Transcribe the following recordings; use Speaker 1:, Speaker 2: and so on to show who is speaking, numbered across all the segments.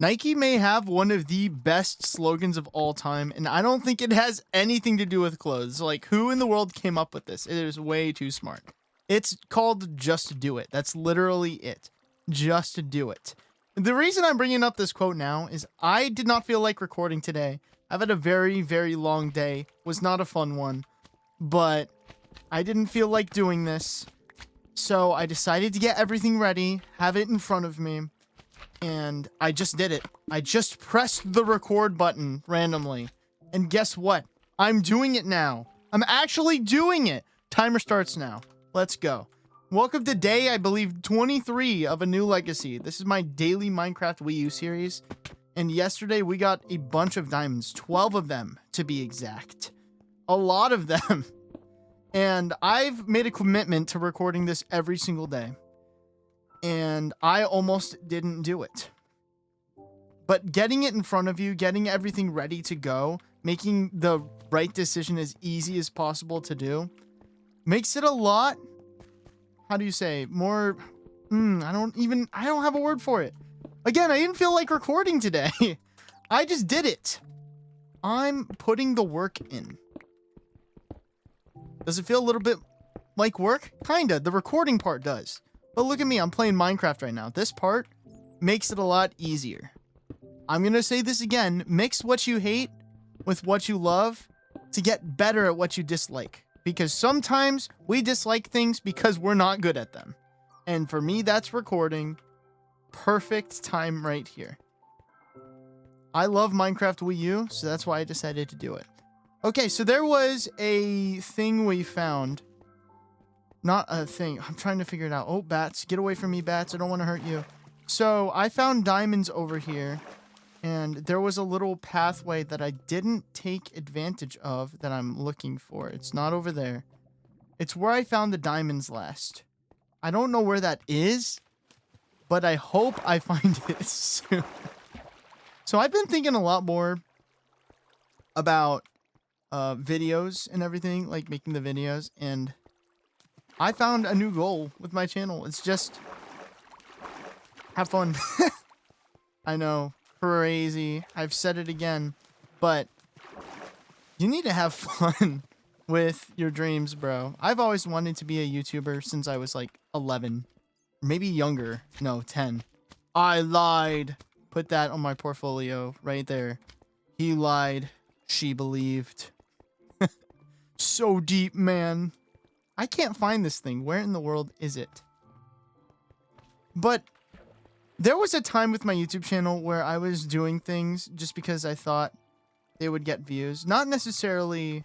Speaker 1: Nike may have one of the best slogans of all time, and I don't think it has anything to do with clothes. Like, who in the world came up with this? It is way too smart. It's called Just Do It. That's literally it. Just do it. The reason I'm bringing up this quote now is I did not feel like recording today. I've had a very, very long day. Was not a fun one, but I didn't feel like doing this. So I decided to get everything ready, have it in front of me, and I just did it. I just pressed the record button randomly. And guess what? I'm doing it now. I'm actually doing it. Timer starts now. Let's go. Welcome to day, I believe, 23 of a new legacy. This is my daily Minecraft Wii U series. And yesterday we got a bunch of diamonds, 12 of them to be exact. A lot of them. And I've made a commitment to recording this every single day. And I almost didn't do it. But getting it in front of you, getting everything ready to go, making the right decision as easy as possible to do, makes it a lot, how do you say, more, I don't have a word for it. Again, I didn't feel like recording today. I just did it. I'm putting the work in. Does it feel a little bit like work? Kinda. The recording part does. But look at me. I'm playing Minecraft right now. This part makes it a lot easier. I'm going to say this again. Mix what you hate with what you love to get better at what you dislike. Because sometimes we dislike things because we're not good at them. And for me, that's recording. Perfect time right here. I love Minecraft Wii U, so that's why I decided to do it. Okay, so there was a thing we found. Not a thing. I'm trying to figure it out. Oh, bats. Get away from me, bats. I don't want to hurt you. So I found diamonds over here. And there was a little pathway that I didn't take advantage of that I'm looking for. It's not over there. It's where I found the diamonds last. I don't know where that is, but I hope I find it soon. So I've been thinking a lot more about videos and everything, like making the videos, and I found a new goal with my channel. It's just have fun. I know, crazy. I've said it again, but you need to have fun with your dreams, bro. I've always wanted to be a YouTuber since I was like 11, maybe younger. No, 10. I lied. Put that on my portfolio right there. He lied. She believed. So deep, man. I can't find this thing. Where in the world is it? But there was a time with my YouTube channel where I was doing things just because I thought they would get views. Not necessarily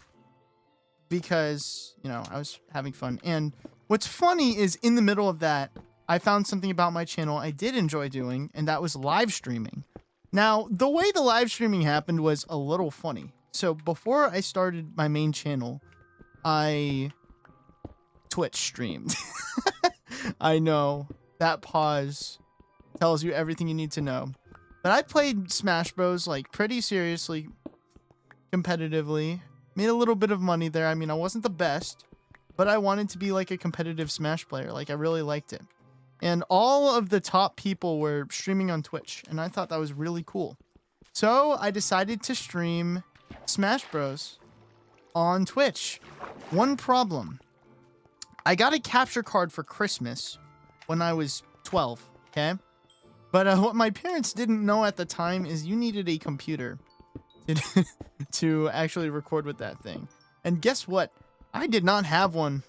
Speaker 1: because, you know, I was having fun. And what's funny is in the middle of that, I found something about my channel I did enjoy doing, and that was live streaming. Now, the way the live streaming happened was a little funny. So before I started my main channel, I Twitch streamed. I know, that pause tells you everything you need to know. But I played Smash Bros. Like pretty seriously, competitively. Made a little bit of money there. I mean, I wasn't the best, but I wanted to be like a competitive Smash player. Like, I really liked it. And all of the top people were streaming on Twitch, and I thought that was really cool. So I decided to stream Smash Bros. On Twitch. One problem. I got a capture card for Christmas when I was 12, okay? But what my parents didn't know at the time is you needed a computer to actually record with that thing. And guess what? I did not have one.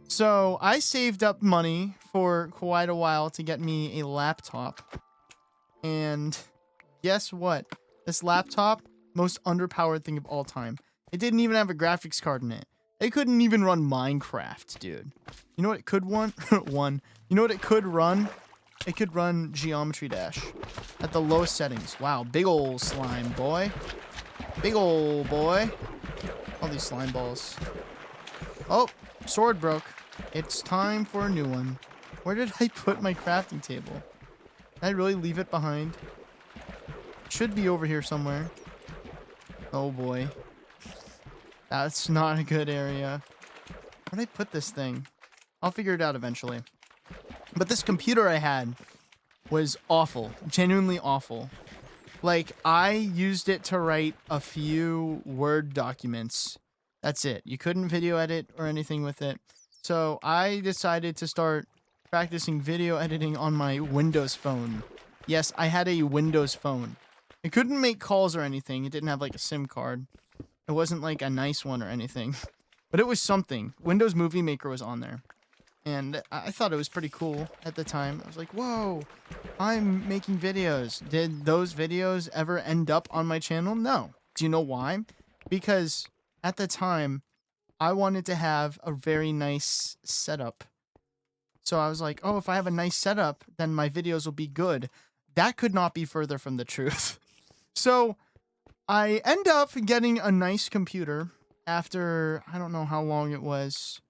Speaker 1: So I saved up money for quite a while to get me a laptop. And guess what? This laptop, most underpowered thing of all time. It didn't even have a graphics card in it. It couldn't even run Minecraft, dude. You know what it could run? You know what it could run? It could run Geometry Dash at the lowest settings. Wow, big ol' slime, boy. Big ol' boy. All these slime balls. Oh, sword broke. It's time for a new one. Where did I put my crafting table? Did I really leave it behind? It should be over here somewhere. Oh boy. That's not a good area. Where did I put this thing? I'll figure it out eventually. But this computer I had was awful. Genuinely awful. Like, I used it to write a few Word documents. That's it. You couldn't video edit or anything with it. So I decided to start practicing video editing on my Windows phone. Yes, I had a Windows phone. It couldn't make calls or anything. It didn't have like a SIM card. It wasn't like a nice one or anything. But it was something. Windows Movie Maker was on there. And I thought it was pretty cool at the time. I was like, whoa, I'm making videos. Did those videos ever end up on my channel? No. Do you know why? Because at the time, I wanted to have a very nice setup. So I was like, oh, if I have a nice setup, then my videos will be good. That could not be further from the truth. So I end up getting a nice computer after, I don't know how long it was,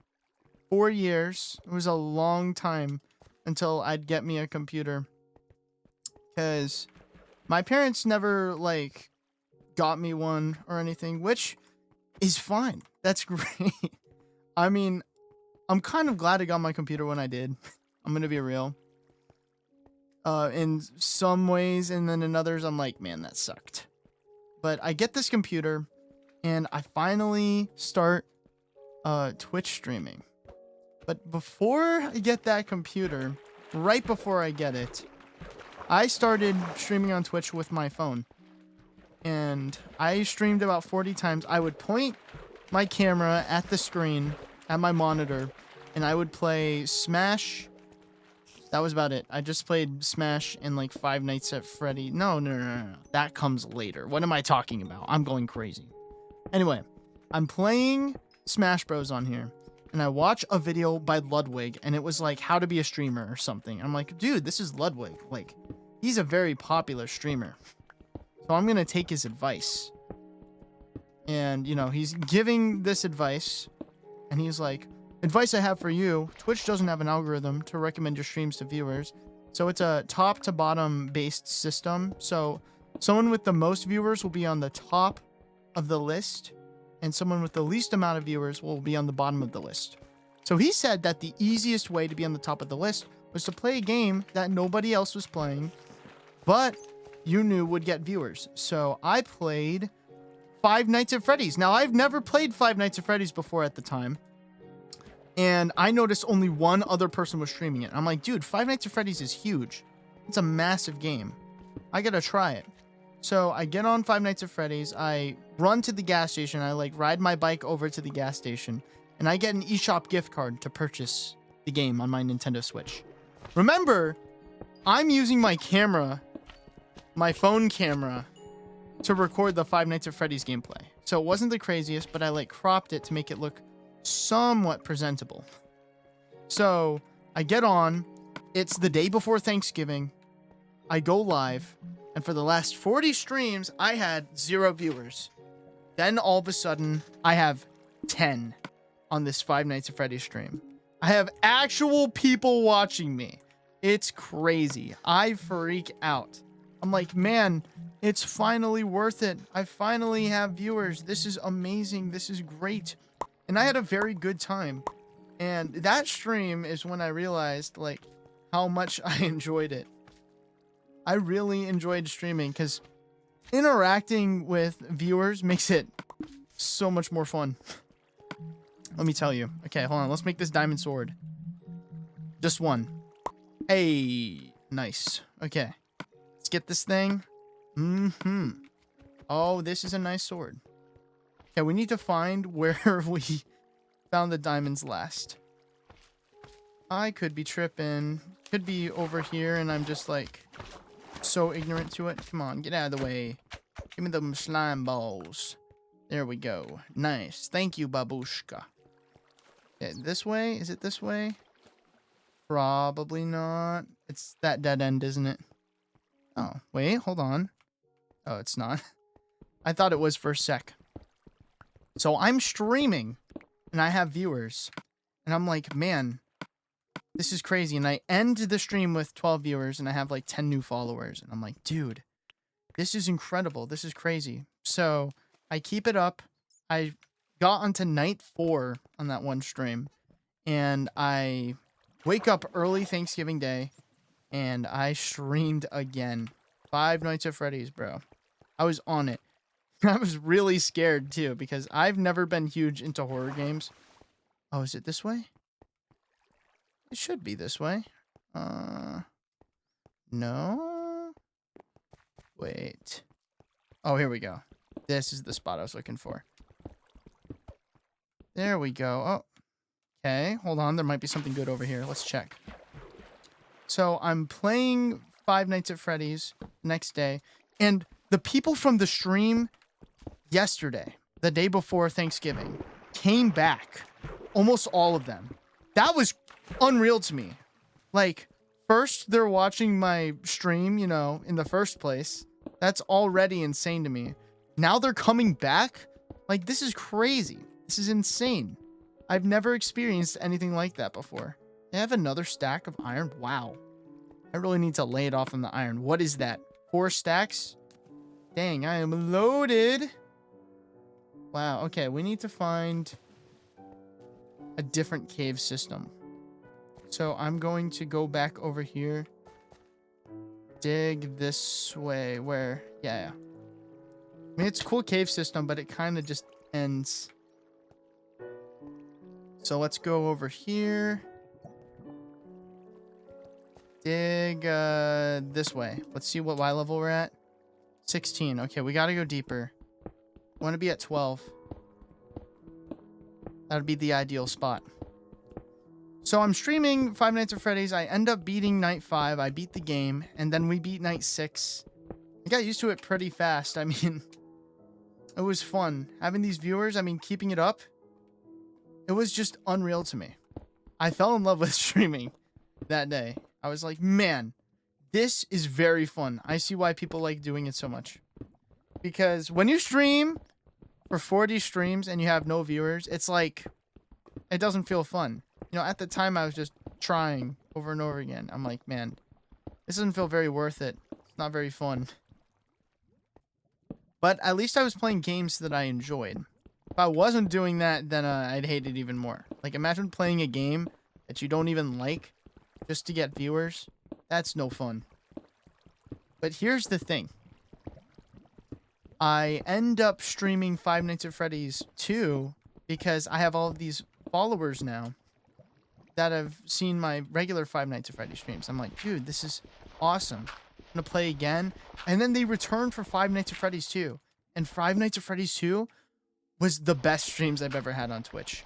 Speaker 1: 4 years. It was a long time until I'd get me a computer. Because my parents never, like, got me one or anything, which is fine. That's great. I mean, I'm kind of glad I got my computer when I did. I'm going to be real. In some ways, and then in others, I'm like, man, that sucked. But I get this computer, and I finally start Twitch streaming. But before I get that computer, right before I get it, I started streaming on Twitch with my phone. And I streamed about 40 times. I would point my camera at the screen, at my monitor, and I would play Smash. That was about it. I just played Smash and like Five Nights at Freddy. No. That comes later. What am I talking about? I'm going crazy. Anyway, I'm playing Smash Bros on here. And I watch a video by Ludwig, and it was like how to be a streamer or something. I'm like, dude, this is Ludwig. Like, he's a very popular streamer. So I'm going to take his advice. And, you know, he's giving this advice, and he's like, advice I have for you, Twitch doesn't have an algorithm to recommend your streams to viewers. So it's a top to bottom based system. So someone with the most viewers will be on the top of the list, and someone with the least amount of viewers will be on the bottom of the list. So he said that the easiest way to be on the top of the list was to play a game that nobody else was playing, but you knew would get viewers. So I played Five Nights at Freddy's. Now, I've never played Five Nights at Freddy's before at the time, and I noticed only one other person was streaming it. I'm like, dude, Five Nights at Freddy's is huge. It's a massive game. I gotta try it. So I get on Five Nights at Freddy's, I run to the gas station, I like ride my bike over to the gas station, and I get an eShop gift card to purchase the game on my Nintendo Switch. Remember, I'm using my camera, my phone camera, to record the Five Nights at Freddy's gameplay. So it wasn't the craziest, but I like cropped it to make it look somewhat presentable. So I get on, it's the day before Thanksgiving, I go live, and for the last 40 streams, I had 0 viewers. Then all of a sudden, I have 10 on this Five Nights at Freddy's stream. I have actual people watching me. It's crazy. I freak out. I'm like, man, it's finally worth it. I finally have viewers. This is amazing. This is great. And I had a very good time. And that stream is when I realized, like, how much I enjoyed it. I really enjoyed streaming because interacting with viewers makes it so much more fun. Let me tell you. Okay, hold on. Let's make this diamond sword. Just one. Hey, nice. Okay. Let's get this thing. Oh, this is a nice sword. Okay, we need to find where we found the diamonds last. I could be tripping. Could be over here and I'm just like so ignorant to it. Come on, get out of the way. Give me them slime balls. There we go. Nice. Thank you, babushka. Okay, this way? Is it this way? Probably not. It's that dead end, isn't it? Oh, wait, hold on. Oh, it's not. I thought it was for a sec. So I'm streaming and I have viewers. And I'm like, man, this is crazy. And I end the stream with 12 viewers and I have like 10 new followers. And I'm like, dude, this is incredible. This is crazy. So I keep it up. I got onto night 4 on that one stream. And I wake up early Thanksgiving Day and I streamed again. Five Nights at Freddy's, bro. I was on it. I was really scared too because I've never been huge into horror games. Oh, is it this way? It should be this way. No. Wait. Oh, here we go. This is the spot I was looking for. There we go. Oh, okay. Hold on. There might be something good over here. Let's check. So I'm playing Five Nights at Freddy's next day. And the people from the stream yesterday, the day before Thanksgiving, came back. Almost all of them. That was unreal to me. Like, first they're watching my stream, you know, in the first place. That's already insane to me. Now they're coming back? Like, this is crazy. This is insane. I've never experienced anything like that before. They have another stack of iron? Wow. I really need to lay it off on the iron. What is that? 4 stacks? Dang, I am loaded. Wow, okay, we need to find a different cave system. So I'm going to go back over here. Dig this way. Where? Yeah. I mean, it's a cool cave system, but it kind of just ends. So let's go over here. Dig this way. Let's see what Y level we're at. 16. Okay, we got to go deeper. I want to be at 12. That would be the ideal spot. So I'm streaming Five Nights at Freddy's. I end up beating night 5. I beat the game. And then we beat night 6. I got used to it pretty fast. I mean, it was fun. Having these viewers, I mean, keeping it up. It was just unreal to me. I fell in love with streaming that day. I was like, man, this is very fun. I see why people like doing it so much. Because when you stream for 40 streams and you have no viewers, it's like, it doesn't feel fun. You know, at the time I was just trying over and over again. I'm like, man, this doesn't feel very worth it. It's not very fun. But at least I was playing games that I enjoyed. If I wasn't doing that, then I'd hate it even more. Like, imagine playing a game that you don't even like just to get viewers. That's no fun. But here's the thing. I end up streaming Five Nights at Freddy's 2 because I have all of these followers now that have seen my regular Five Nights at Freddy's streams. I'm like, dude, this is awesome. I'm going to play again. And then they returned for Five Nights at Freddy's 2. And Five Nights at Freddy's 2 was the best streams I've ever had on Twitch.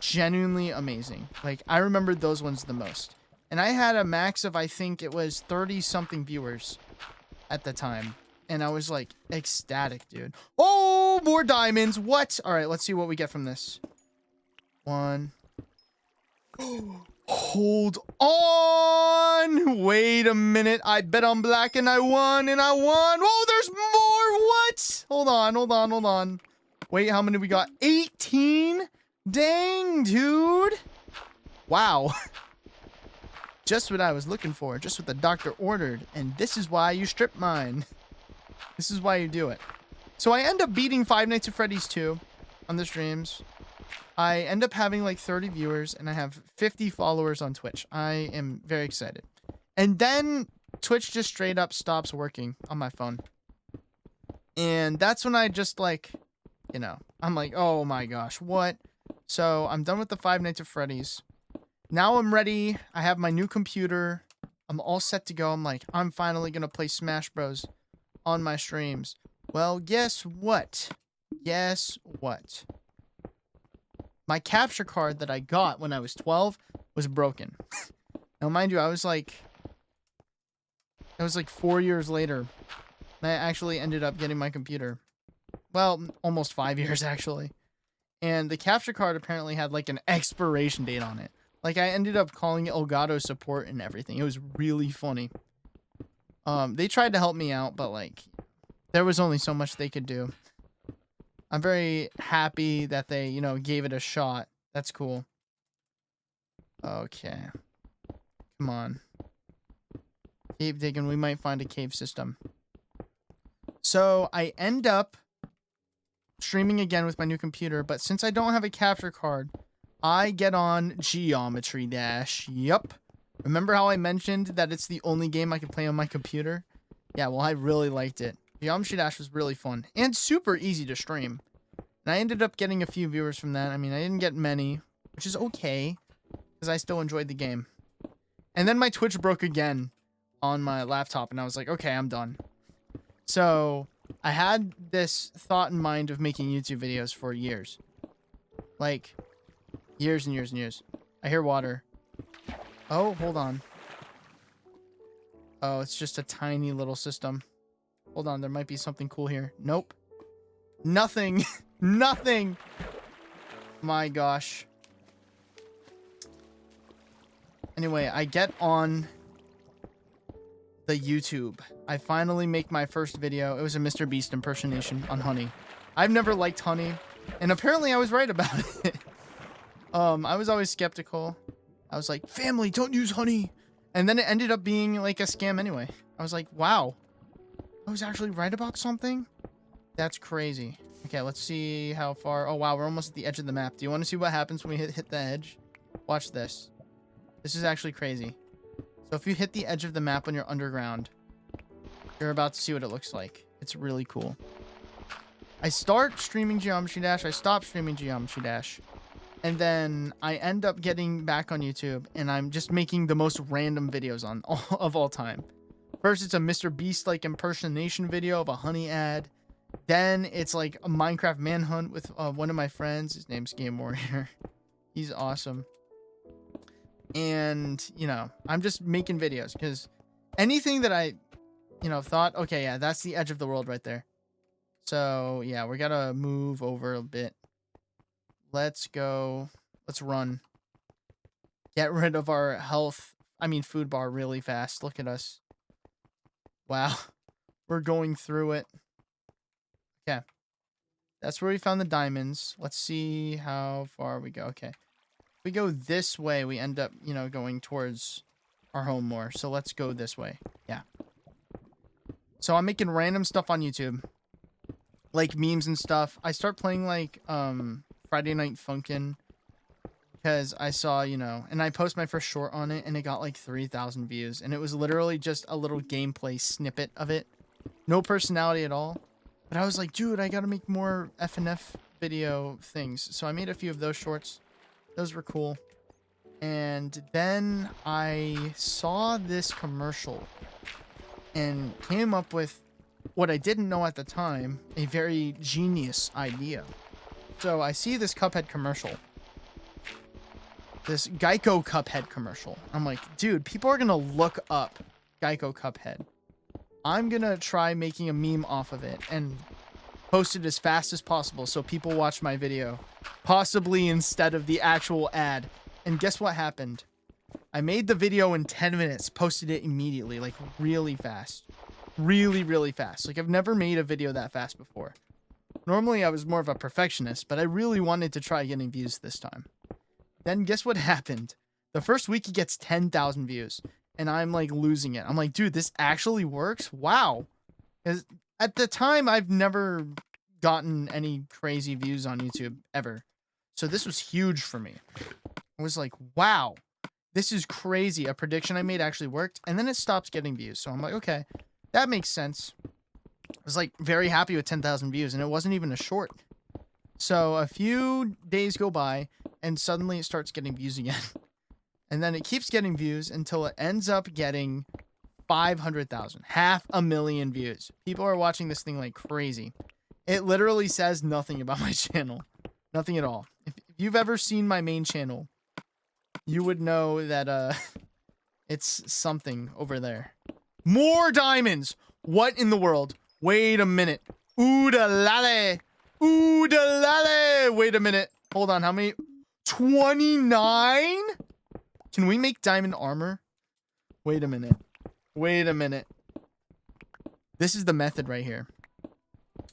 Speaker 1: Genuinely amazing. Like, I remembered those ones the most. And I had a max of, I think it was 30-something viewers at the time. And I was, like, ecstatic, dude. Oh, more diamonds. What? All right, let's see what we get from this. 1. Hold on. Wait a minute. I bet on black and I won and I won. Oh, there's more. What? Hold on. Wait, how many we got? 18? Dang, dude. Wow. Just what I was looking for. Just what the doctor ordered. And this is why you strip mine. This is why you do it. So I end up beating Five Nights at Freddy's 2 on the streams. I end up having like 30 viewers and I have 50 followers on Twitch. I am very excited. And then Twitch just straight up stops working on my phone. And that's when I just like, you know, I'm like, oh my gosh, what? So I'm done with the Five Nights at Freddy's. Now I'm ready. I have my new computer. I'm all set to go. I'm like, I'm finally going to play Smash Bros. On my streams. Well, guess what? Guess what? My capture card that I got when I was 12 was broken. Now, mind you, it was like 4 years later. I actually ended up getting my computer. Well, almost 5 years, actually. And the capture card apparently had like an expiration date on it. Like, I ended up calling Elgato support and everything. It was really funny. They tried to help me out, but like, there was only so much they could do. I'm very happy that they, you know, gave it a shot. That's cool. Okay. Come on. Keep digging. We might find a cave system. So I end up streaming again with my new computer, but since I don't have a capture card, I get on Geometry Dash. Yup. Remember how I mentioned that it's the only game I can play on my computer? Yeah, well, I really liked it. Geometry Dash was really fun and super easy to stream. And I ended up getting a few viewers from that. I mean, I didn't get many, which is okay because I still enjoyed the game. And then my Twitch broke again on my laptop, and I was like, okay, I'm done. So I had this thought in mind of making YouTube videos for years. Like, years and years and years. I hear water. Oh, hold on. Oh, it's just a tiny little system. Hold on, there might be something cool here. Nope. Nothing. Nothing. My gosh. Anyway, I get on the YouTube. I finally make my first video. It was a Mr. Beast impersonation on honey. I've never liked honey, and apparently I was right about it. I was always skeptical. I was like, family, don't use honey. And then it ended up being like a scam anyway. I was like, wow, I was actually right about something? That's crazy. Okay, let's see how far. Oh, wow, we're almost at the edge of the map. Do you want to see what happens when we hit the edge? Watch this. This is actually crazy. So if you hit the edge of the map when you're underground, you're about to see what it looks like. It's really cool. I start streaming Geometry Dash. I stop streaming Geometry Dash. And then I end up getting back on YouTube, and I'm just making the most random videos of all time. First, it's a Mr. Beast-like impersonation video of a honey ad. Then it's like a Minecraft manhunt with one of my friends. His name's Game Warrior. He's awesome. And, you know, I'm just making videos because anything that I, you know, thought, okay, yeah, that's the edge of the world right there. So, yeah, we got to move over a bit. Let's go. Let's run. Get rid of our food bar really fast. Look at us. Wow. We're going through it. Okay. That's where we found the diamonds. Let's see how far we go. Okay. If we go this way, we end up, you know, going towards our home more. So let's go this way. Yeah. So I'm making random stuff on YouTube. Like memes and stuff. I start playing like Friday Night Funkin' because I saw, you know, and I post my first short on it and it got like 3,000 views. And it was literally just a little gameplay snippet of it. No personality at all. But I was like, dude, I gotta make more FNF video things. So I made a few of those shorts. Those were cool. And then I saw this commercial and came up with what I didn't know at the time, a very genius idea. So I see this Cuphead commercial. This Geico Cuphead commercial. I'm like, dude, people are gonna look up Geico Cuphead. I'm gonna try making a meme off of it and post it as fast as possible so people watch my video, possibly instead of the actual ad. And guess what happened? I made the video in 10 minutes, posted it immediately, like really fast. Really, really fast. Like I've never made a video that fast before. Normally I was more of a perfectionist, but I really wanted to try getting views this time. Then guess what happened? The first week it gets 10,000 views. And I'm like losing it. I'm like, dude, this actually works? Wow. Because at the time, I've never gotten any crazy views on YouTube ever. So this was huge for me. I was like, wow, this is crazy. A prediction I made actually worked. And then it stops getting views. So I'm like, okay, that makes sense. I was like very happy with 10,000 views and it wasn't even a short. So a few days go by and suddenly it starts getting views again. And then it keeps getting views until it ends up getting 500,000, 500,000 views. People are watching this thing like crazy. It literally says nothing about my channel. Nothing at all. If you've ever seen my main channel, you would know that it's something over there. More diamonds! What in the world? Wait a minute. Ooh-da-lale! Ooh-da-lale! Wait a minute. Hold on, how many? 29? Can we make diamond armor? Wait a minute. Wait a minute. This is the method right here.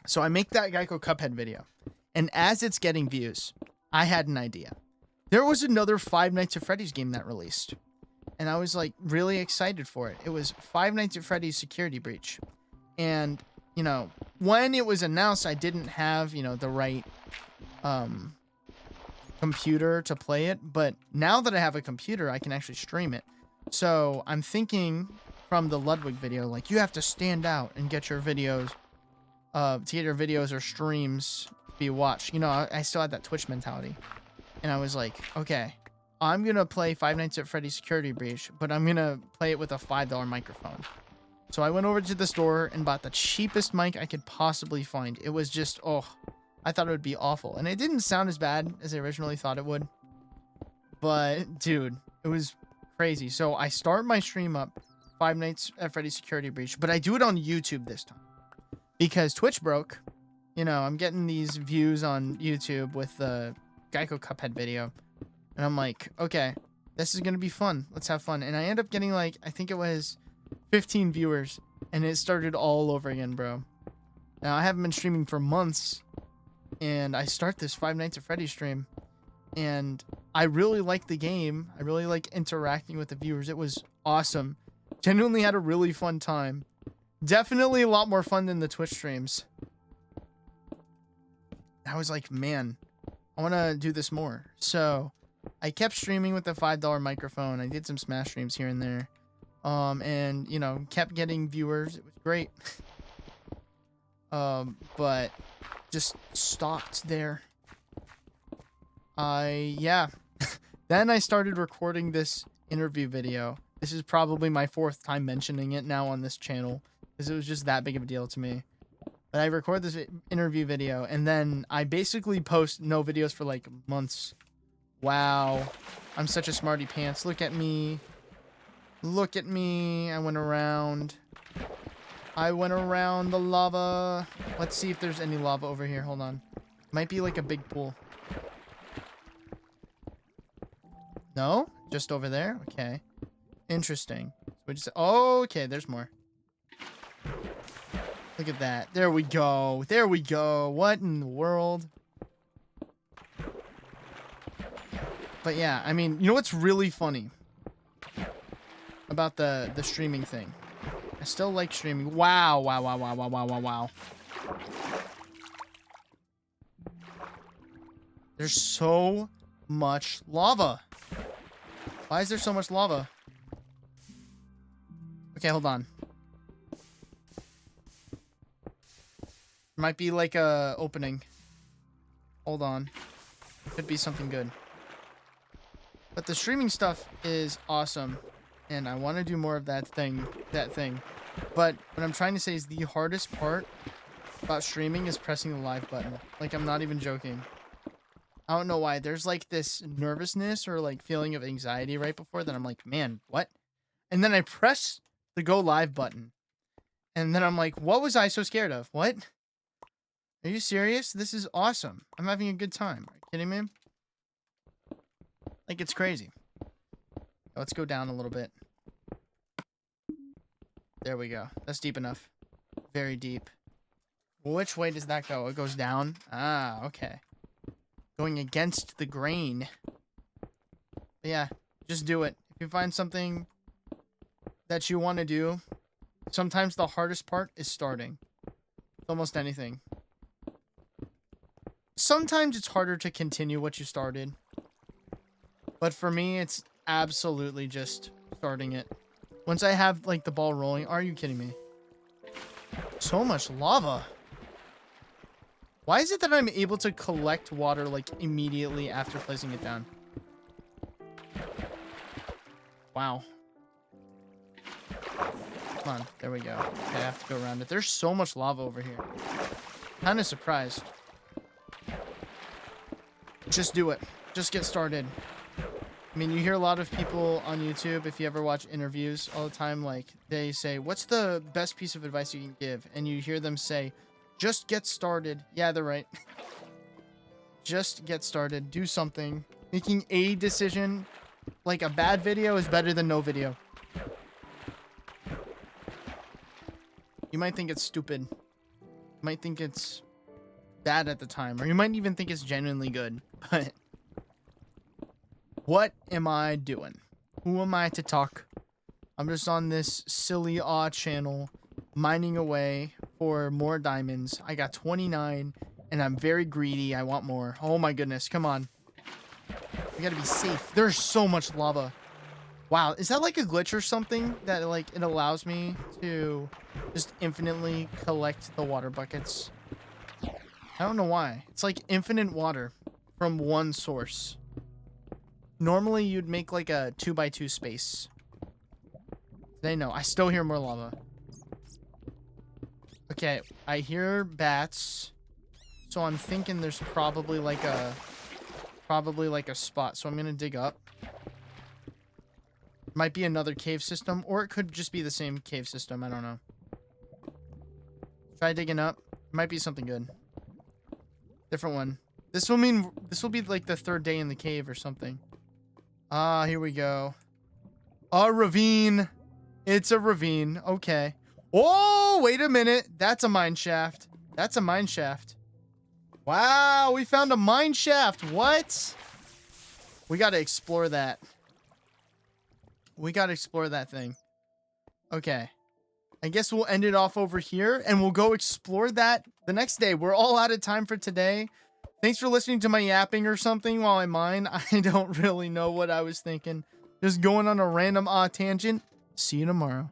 Speaker 1: So I make that Geico Cuphead video. And as it's getting views, I had an idea. There was another Five Nights at Freddy's game that released. And I was like really excited for it. It was Five Nights at Freddy's Security Breach. And, you know, when it was announced, I didn't have, you know, the right computer to play it, but now that I have a computer I can actually stream it. So I'm thinking from the Ludwig video, like, you have to stand out and get your videos, to get your videos or streams to be watched. You know, I still had that Twitch mentality. And I was like, okay, I'm going to play Five Nights at Freddy's Security Breach, but I'm going to play it with a $5 microphone. So I went over to the store and bought the cheapest mic I could possibly find. It was just, oh, I thought it would be awful. And it didn't sound as bad as I originally thought it would. But, dude, it was crazy. So I start my stream up, Five Nights at Freddy's Security Breach, but I do it on YouTube this time. Because Twitch broke. You know, I'm getting these views on YouTube with the Geico Cuphead video. And I'm like, okay, this is going to be fun. Let's have fun. And I end up getting, like, I think it was 15 viewers. And it started all over again, bro. Now, I haven't been streaming for months. And I start this Five Nights at Freddy's stream. And I really like the game. I really like interacting with the viewers. It was awesome. Genuinely had a really fun time. Definitely a lot more fun than the Twitch streams. I was like, man, I want to do this more. So I kept streaming with the $5 microphone. I did some Smash streams here and there. And, you know, kept getting viewers. It was great. But just stopped there. Yeah. Then I started recording this interview video. This is probably my 4th time mentioning it now on this channel, because it was just that big of a deal to me. But I record this interview video, and then I basically post no videos for like months. Wow. I'm such a smarty pants. Look at me. Look at me. I went around the lava. Let's see if there's any lava over here. Hold on. Might be like a big pool. No? Just over there? Okay. Interesting. We just, oh, okay, there's more. Look at that. There we go. There we go. What in the world? But yeah, I mean, you know what's really funny about the streaming thing? I still like streaming. Wow, wow, wow, wow, wow, wow, wow, wow. There's so much lava. Why is there so much lava? Okay, hold on. Might be like a opening. Hold on. Could be something good. But the streaming stuff is awesome. And I want to do more of that thing. But what I'm trying to say is the hardest part about streaming is pressing the live button. Like, I'm not even joking. I don't know why. There's like this nervousness or like feeling of anxiety right before that. I'm like, man, what? And then I press the go live button. And then I'm like, what was I so scared of? What? Are you serious? This is awesome. I'm having a good time. Are you kidding me? Like, it's crazy. Let's go down a little bit. There we go. That's deep enough. Very deep. Which way does that go? It goes down? Ah, okay. Going against the grain. But yeah, just do it. If you find something that you want to do, sometimes the hardest part is starting. Almost anything. Sometimes it's harder to continue what you started. But for me, it's absolutely just starting it. Once I have, like, the ball rolling. Are you kidding me? So much lava. Why is it that I'm able to collect water, like, immediately after placing it down? Wow. Come on. There we go. Okay, I have to go around it. There's so much lava over here. Kind of surprised. Just do it. Just get started. I mean, you hear a lot of people on YouTube, if you ever watch interviews all the time, like, they say, what's the best piece of advice you can give? And you hear them say, just get started. Yeah, they're right. Just get started. Do something. Making a decision, like a bad video, is better than no video. You might think it's stupid. You might think it's bad at the time. Or you might even think it's genuinely good. But what am I doing? Who am I to talk? I'm just on this silly awe channel, mining away for more diamonds. I got 29, and I'm very greedy. I want more. Oh my goodness, come on. We gotta be safe. There's so much lava. Wow, is that like a glitch or something that like it allows me to just infinitely collect the water buckets? I don't know why. It's like infinite water from one source. Normally you'd make like a 2x2 space. Today, no. I still hear more lava. Okay, I hear bats. So I'm thinking there's probably like a spot. So I'm gonna dig up. Might be another cave system, or it could just be the same cave system. I don't know. Try digging up. Might be something good. Different one. This will be like the third day in the cave or something. Ah, here we go. A ravine. It's a ravine. Okay. Oh, wait a minute. That's a mine shaft. That's a mine shaft. Wow, we found a mine shaft. What? We got to explore that. We got to explore that thing. Okay. I guess we'll end it off over here and we'll go explore that the next day. We're all out of time for today. Thanks for listening to my yapping or something while I mine. I don't really know what I was thinking. Just going on a random tangent. See you tomorrow.